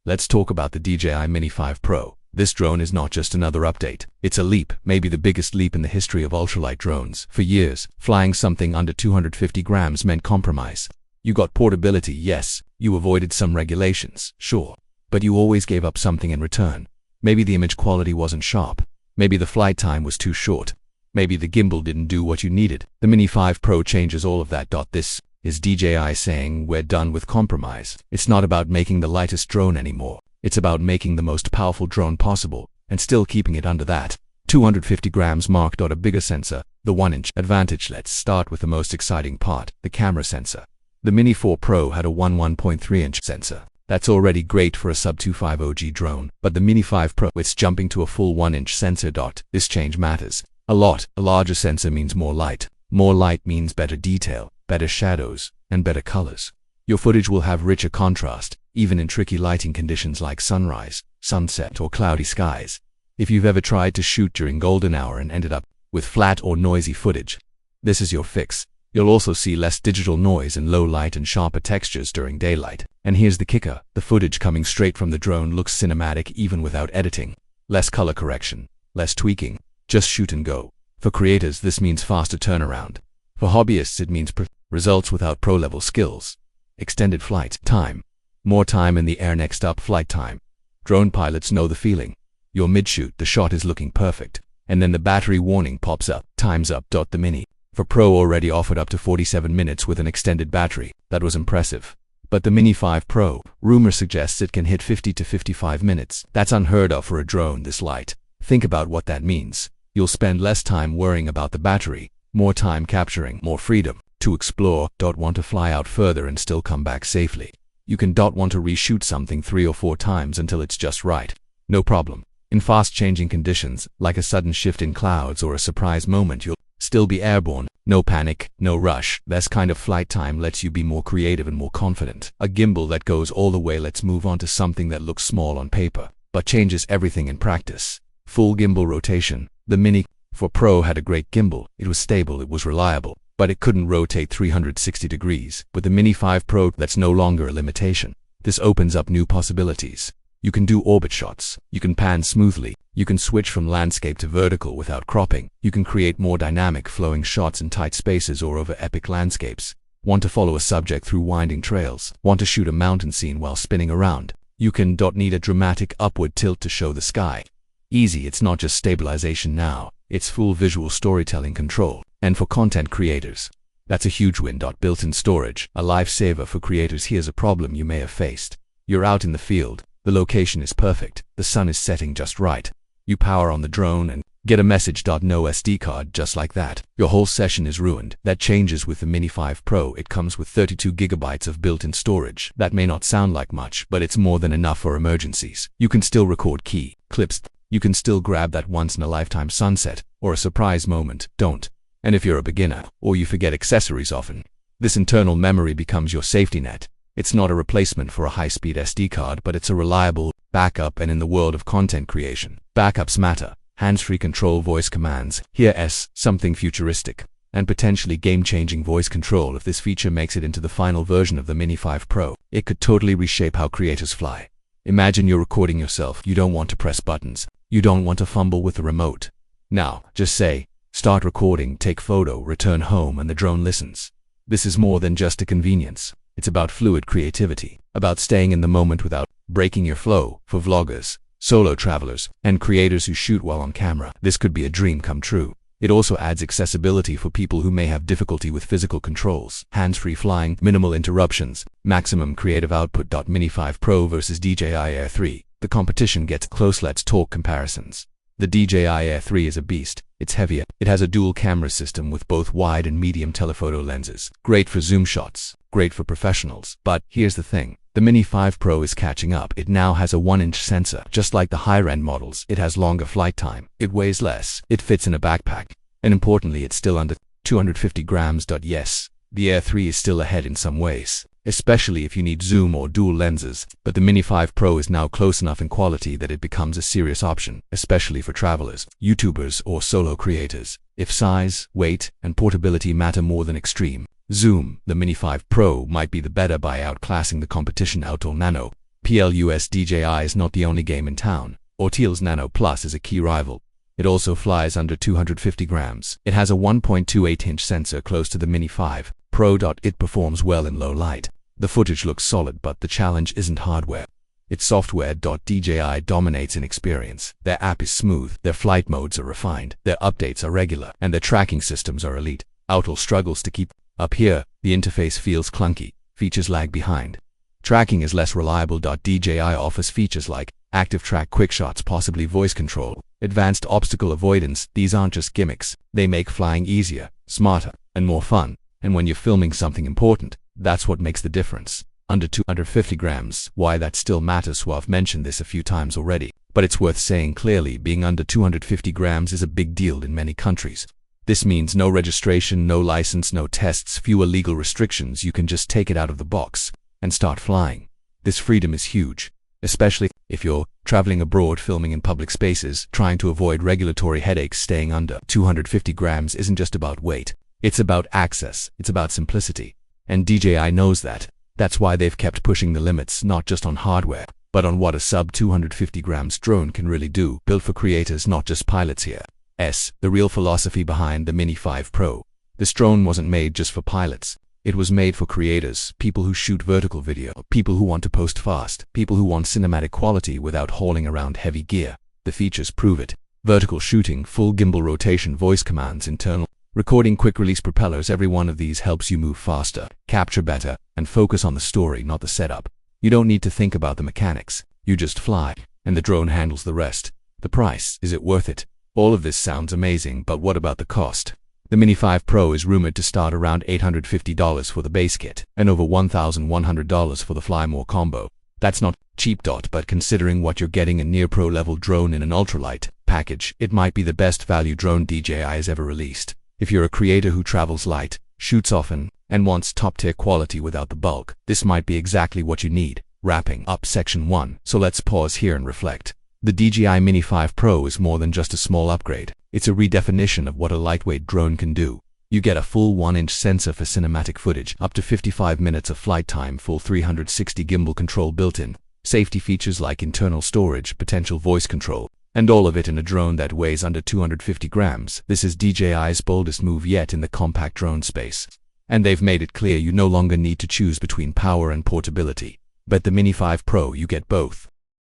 Let's talk about the DJI Mini 5 Pro. This drone is not just another update. It's a leap, maybe the biggest leap in the history of ultralight drones. For years, flying something under 250 grams meant compromise. You got portability, yes. You avoided some regulations, sure. But you always gave up something in return. Maybe the image quality wasn't sharp. Maybe the flight time was too short. Maybe the gimbal didn't do what you needed. The Mini 5 Pro changes all of that. This is DJI saying we're done with compromise. It's not about making the lightest drone anymore. It's about making the most powerful drone possible and still keeping it under that 250 grams mark. A bigger sensor, the 1-inch advantage. Let's start with the most exciting part, the camera sensor. The Mini 4 Pro had a 1.3-inch sensor. That's already great for a sub-250G drone, but the Mini 5 Pro, it's jumping to a full 1-inch sensor. This change matters a lot. A larger sensor means more light. More light means better detail, better shadows, and better colors. Your footage will have richer contrast, even in tricky lighting conditions like sunrise, sunset, or cloudy skies. If you've ever tried to shoot during golden hour and ended up with flat or noisy footage, this is your fix. You'll also see less digital noise in low light and sharper textures during daylight. And here's the kicker, the footage coming straight from the drone looks cinematic even without editing. Less color correction, less tweaking, just shoot and go. For creators, this means faster turnaround. For hobbyists, it means results without pro-level skills. Extended flight time. More time in the air. Next up, flight time. Drone pilots know the feeling. You're mid-shoot, the shot is looking perfect, and then the battery warning pops up. Time's up. The Mini 4 Pro already offered up to 47 minutes with an extended battery. That was impressive. But the Mini 5 Pro, rumor suggests it can hit 50 to 55 minutes. That's unheard of for a drone this light. Think about what that means. You'll spend less time worrying about the battery, more time capturing, more freedom to explore. Want to fly out further and still come back safely. You can want to reshoot something 3 or 4 times until it's just right. No problem. In fast-changing conditions, like a sudden shift in clouds or a surprise moment, you'll still be airborne. No panic, no rush. This kind of flight time lets you be more creative and more confident. A gimbal that goes all the way. Let's move on to something that looks small on paper, but changes everything in practice. Full gimbal rotation. The Mini 4 Pro had a great gimbal. It was stable, it was reliable, but it couldn't rotate 360 degrees. With the Mini 5 Pro, that's no longer a limitation. This opens up new possibilities. You can do orbit shots. You can pan smoothly. You can switch from landscape to vertical without cropping. You can create more dynamic flowing shots in tight spaces or over epic landscapes. Want to follow a subject through winding trails? Want to shoot a mountain scene while spinning around? You can need a dramatic upward tilt to show the sky. Easy. It's not just stabilization now. It's full visual storytelling control. And for content creators, that's a huge win. Built-in storage, a lifesaver for creators. Here's a problem you may have faced. You're out in the field. The location is perfect. The sun is setting just right. You power on the drone and get a message. No SD card. Just like that, your whole session is ruined. That changes with the Mini 5 Pro. It comes with 32 gigabytes of built-in storage. That may not sound like much, but it's more than enough for emergencies. You can still record key clips. You can still grab that once-in-a-lifetime sunset or a surprise moment. And if you're a beginner or you forget accessories often, this internal memory becomes your safety net. It's not a replacement for a high-speed SD card, but it's a reliable backup. And in the world of content creation, backups matter. Hands-free control, voice commands. Here's something futuristic and potentially game-changing voice control. If this feature makes it into the final version of the Mini 5 Pro, it could totally reshape how creators fly. Imagine you're recording yourself. You don't want to press buttons. You don't want to fumble with the remote. Now, just say, start recording, take photo, return home, and the drone listens. This is more than just a convenience. It's about fluid creativity, about staying in the moment without breaking your flow. For vloggers, solo travelers, and creators who shoot while on camera, this could be a dream come true. It also adds accessibility for people who may have difficulty with physical controls. Hands-free flying, minimal interruptions, maximum creative output. Mini 5 Pro versus DJI Air 3. The competition gets close. Let's talk comparisons. The DJI Air 3 is a beast. It's heavier. It has a dual camera system with both wide and medium telephoto lenses. Great for zoom shots. Great for professionals. But here's the thing. The Mini 5 Pro is catching up. It now has a 1-inch sensor. Just like the higher-end models, it has longer flight time. It weighs less. It fits in a backpack. And importantly, it's still under 250 grams. Yes, the Air 3 is still ahead in some ways, especially if you need zoom or dual lenses, but the Mini 5 Pro is now close enough in quality that it becomes a serious option, especially for travelers, YouTubers, or solo creators. If size, weight, and portability matter more than extreme zoom, the Mini 5 Pro might be the better by outclassing the competition. Outdoor Nano. Plus DJI is not the only game in town. Orteil's Nano Plus is a key rival. It also flies under 250 grams. It has a 1.28-inch sensor close to the Mini 5 Pro. It performs well in low light. The footage looks solid, but the challenge isn't hardware. It's software. DJI dominates in experience. Their app is smooth, their flight modes are refined, their updates are regular, and their tracking systems are elite. Autel struggles to keep up here. The interface feels clunky, features lag behind. Tracking is less reliable. DJI offers features like active track, quick shots, possibly voice control, advanced obstacle avoidance. These aren't just gimmicks. They make flying easier, smarter, and more fun. And when you're filming something important, that's what makes the difference. Under 250 grams. Why that still matters? Well, I've mentioned this a few times already, but it's worth saying clearly. Being under 250 grams is a big deal in many countries. This means no registration, no license, no tests, fewer legal restrictions. You can just take it out of the box and start flying. This freedom is huge, especially if you're traveling abroad, filming in public spaces, trying to avoid regulatory headaches. Staying under 250 grams isn't just about weight. It's about access. It's about simplicity. And DJI knows that. That's why they've kept pushing the limits, not just on hardware, but on what a sub 250 grams drone can really do. Built for creators, not just pilots here. The real philosophy behind the Mini 5 Pro. This drone wasn't made just for pilots. It was made for creators, people who shoot vertical video, people who want to post fast, people who want cinematic quality without hauling around heavy gear. The features prove it. Vertical shooting, full gimbal rotation, voice commands, internal recording, quick release propellers. Every one of these helps you move faster, capture better, and focus on the story, not the setup. You don't need to think about the mechanics. You just fly, and the drone handles the rest. The price, is it worth it? All of this sounds amazing, but what about the cost? The Mini 5 Pro is rumored to start around $850 for the base kit, and over $1,100 for the Fly More combo. That's not cheap. But considering what you're getting, a near pro level drone in an ultralight package, it might be the best value drone DJI has ever released. If you're a creator who travels light, shoots often, and wants top-tier quality without the bulk, this might be exactly what you need. Wrapping up section 1, so let's pause here and reflect. The DJI Mini 5 Pro is more than just a small upgrade. It's a redefinition of what a lightweight drone can do. You get a full 1-inch sensor for cinematic footage, up to 55 minutes of flight time, full 360 gimbal control built in, safety features like internal storage, potential voice control, and all of it in a drone that weighs under 250 grams. This is DJI's boldest move yet in the compact drone space. And they've made it clear you no longer need to choose between power and portability. But the Mini 5 Pro, you get both.